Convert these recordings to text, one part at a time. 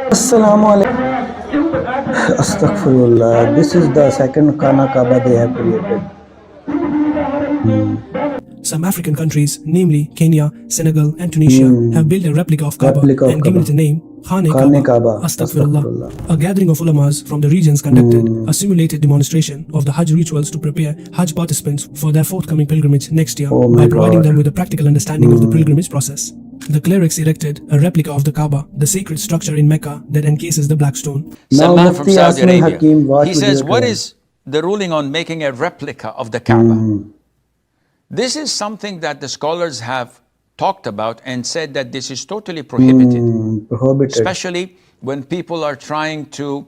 Assalamu alaikum. Astaghfirullah. This is the second KAABA they have created. Some African countries, namely Kenya, Senegal and Tunisia, have built a replica of KAABA and given it a name, KAABA. Astaghfirullah. A gathering of ulamas from the regions conducted a simulated demonstration of the Hajj rituals to prepare Hajj participants for their forthcoming pilgrimage next year by providing them with a practical understanding of the pilgrimage process. The clerics erected a replica of the KAABA, the sacred structure in Mecca that encases the black stone. Salman from Saudi Arabia, he says, what is the ruling on making a replica of the KAABA? This is something that the scholars have talked about and said that this is totally prohibited. Especially when people are trying to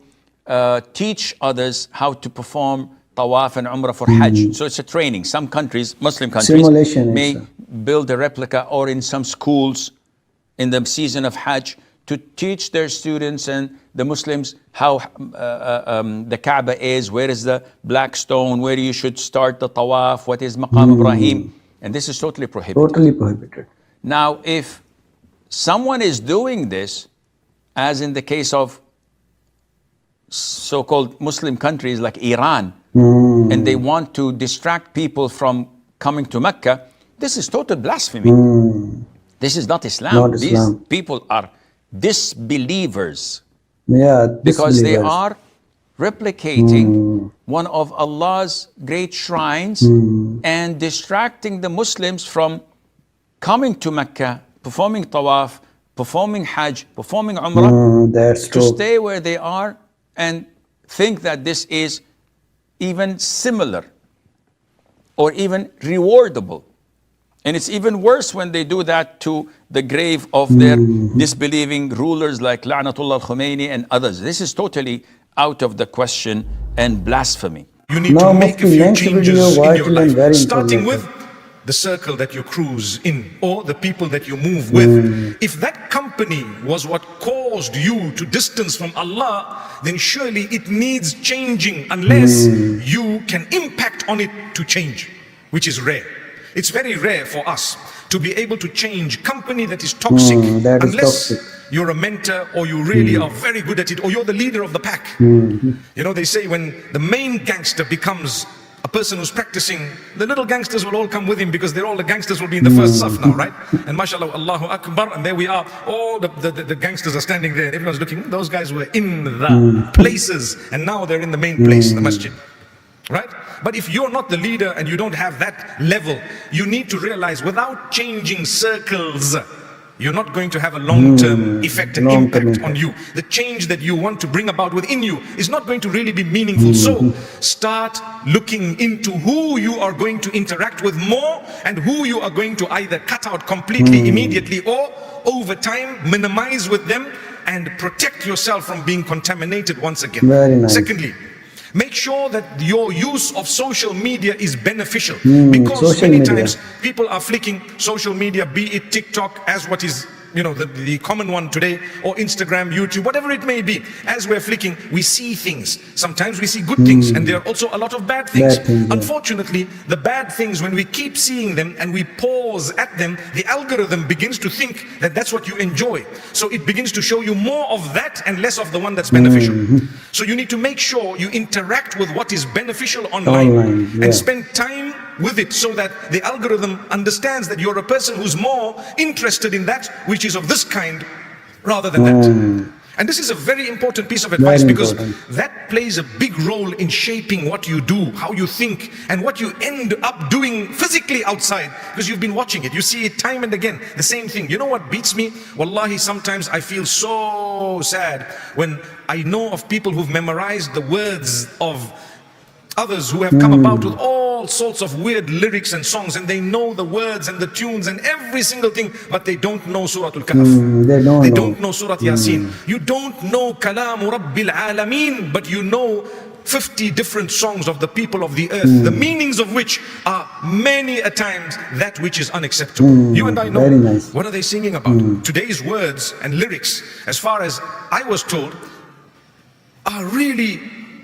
teach others how to perform tawaf and umrah for Hajj. So it's a training. Some countries, Muslim countries, may build a replica, or in some schools in the season of Hajj, to teach their students and the Muslims how the Kaaba is, where is the black stone, where you should start the tawaf, what is Maqam Ibrahim. And this is totally prohibited. Totally prohibited. Now, if someone is doing this, as in the case of so-called Muslim countries like Iran, and they want to distract people from coming to Mecca, this is total blasphemy. This is not Islam. These people are disbelievers. Because they are replicating one of Allah's great shrines and distracting the Muslims from coming to Mecca, performing tawaf, performing Hajj, performing Umrah, to stay where they are and think that this is even similar or even rewardable. And it's even worse when they do that to the grave of their disbelieving rulers like La'natullah al-Khomeini and others. This is totally out of the question and blasphemy. You need to make a few changes in your life, starting with the circle that you cruise in or the people that you move with. If that company was what caused you to distance from Allah, then surely it needs changing unless you can impact on it to change, which is rare. It's very rare for us to be able to change company that is toxic, unless you're a mentor or you really are very good at it, or you're the leader of the pack. You know, they say when the main gangster becomes a person who's practicing, the little gangsters will all come with him, because they're all the gangsters will be in the first saf now, right? And mashallah, Allahu Akbar, and there we are, all the gangsters are standing there, everyone's looking, those guys were in the places, and now they're in the main place, the masjid. Right? But if you're not the leader and you don't have that level, you need to realize without changing circles, you're not going to have a long-term effect and impact on you. The change that you want to bring about within you is not going to really be meaningful. So start looking into who you are going to interact with more and who you are going to either cut out completely, immediately, or over time minimize with them and protect yourself from being contaminated once again. Very nice. Secondly, make sure that your use of social media is beneficial, because many times people are flicking social media, be it TikTok, as what is, you know, the common one today, or Instagram, YouTube, whatever it may be. As we're flicking, we see things. Sometimes we see good things, and there are also a lot of bad things. Unfortunately, the bad things, when we keep seeing them and we pause at them, the algorithm begins to think that that's what you enjoy. So it begins to show you more of that and less of the one that's beneficial. So you need to make sure you interact with what is beneficial online, and spend time with it, so that the algorithm understands that you're a person who's more interested in that which is of this kind rather than that. And this is a very important piece of advice, because that plays a big role in shaping what you do, how you think, and what you end up doing physically outside, because you've been watching it. You see it time and again, the same thing. You know what beats me? Wallahi, sometimes I feel so sad when I know of people who've memorized the words of others who have come about with all sorts of weird lyrics and songs, and they know the words and the tunes and every single thing, but they don't know Surah Al-Kahf. They don't know Surah Yasin. You don't know Kalamu Rabbil Alameen, but you know 50 different songs of the people of the earth, the meanings of which are many a times that which is unacceptable. You and I know. What are they singing about? Today's words and lyrics, as far as I was told, are really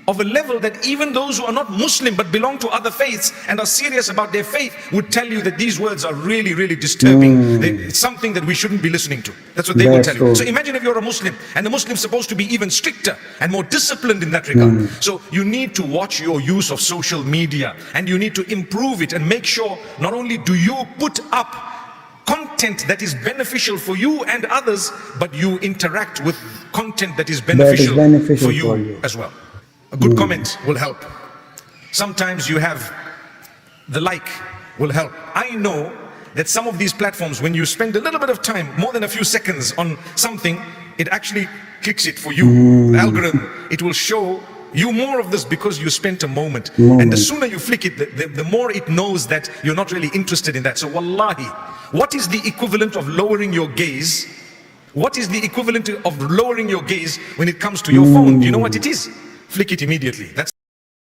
of a level that even those who are not Muslim but belong to other faiths and are serious about their faith would tell you that these words are really, really disturbing. It's something that we shouldn't be listening to. That's what they will tell you. So imagine if you're a Muslim, and the Muslim's supposed to be even stricter and more disciplined in that regard. So you need to watch your use of social media, and you need to improve it and make sure not only do you put up content that is beneficial for you and others, but you interact with content that is beneficial for you as well. A good comment will help. Sometimes you have the like will help. I know that some of these platforms, when you spend a little bit of time, more than a few seconds on something, it actually clicks it for you. The algorithm, it will show you more of this because you spent a moment. And the sooner you flick it, the more it knows that you're not really interested in that. So wallahi, what is the equivalent of lowering your gaze? What is the equivalent of lowering your gaze when it comes to your phone? Do you know what it is? Flick it immediately. That's